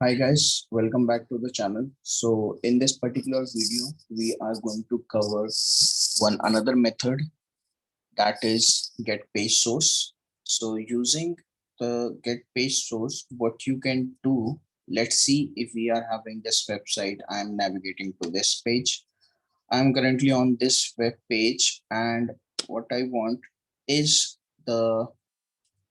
Hi guys, welcome back to the channel. So in this particular video, we are going to cover one another method, that is get page source. So using the get page source, what you can do, let's see if we are having this website. I'm navigating to this page. I'm currently on this web page, and what I want is the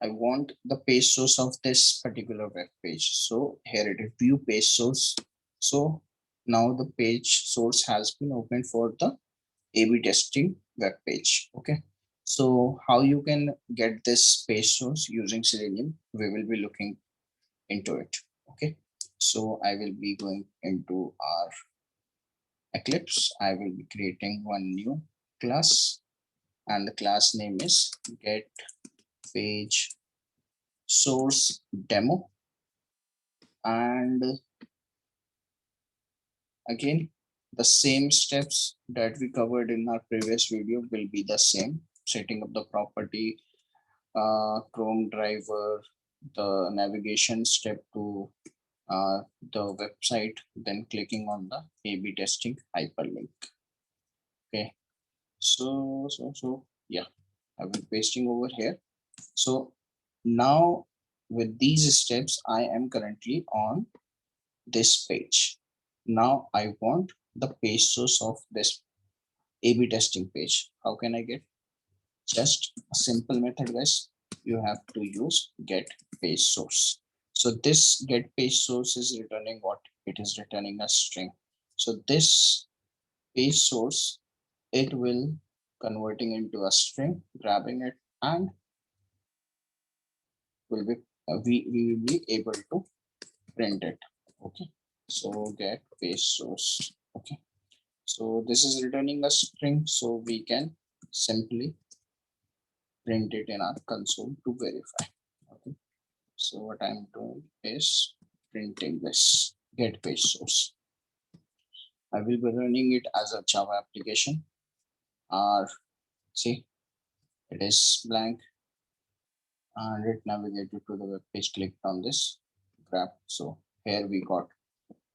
I want the page source of this particular web page. So here it is, view page source. So now the page source has been opened for the A/B testing web page. Okay. So how you can get this page source using Selenium, we will be looking into it. Okay. So I will be going into our Eclipse. I will be creating one new class, and the class name is get page source demo. And again, the same steps that we covered in our previous video will be the same. Setting up the property, Chrome driver, the navigation step to the website, then clicking on the A/B testing hyperlink. Okay, so yeah, I will be pasting over here. So now with these steps, I am currently on this page. Now I want the page source of this A/B testing page. How can I get? Just a simple method, guys. You have to use get page source. So this get page source is returning what? It is returning a string. So this page source, it will converting into a string, grabbing it, and will be we will be able to print it. Okay. So get page source. Okay. So this is returning a string, so we can simply print it in our console to verify. Okay. So what I'm doing is printing this get page source. I will be running it as a Java application. Or see, it is blank, and it navigated to the web page. Clicked on this grab. So here we got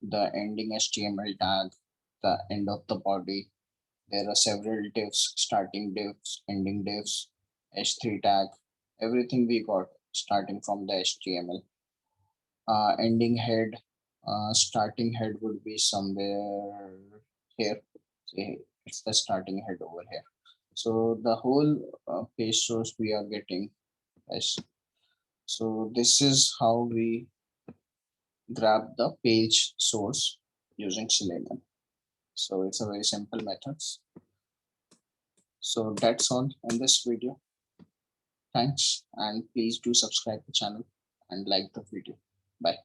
the ending HTML tag, the end of the body. There are several divs, starting divs, ending divs, h3 tag, everything we got starting from the HTML. Ending head, starting head would be somewhere here. See, it's the starting head over here. So the whole page source we are getting. Yes. So this is how we grab the page source using Selenium. So it's a very simple methods. So that's all in this video. Thanks, and please do subscribe the channel and like the video. Bye.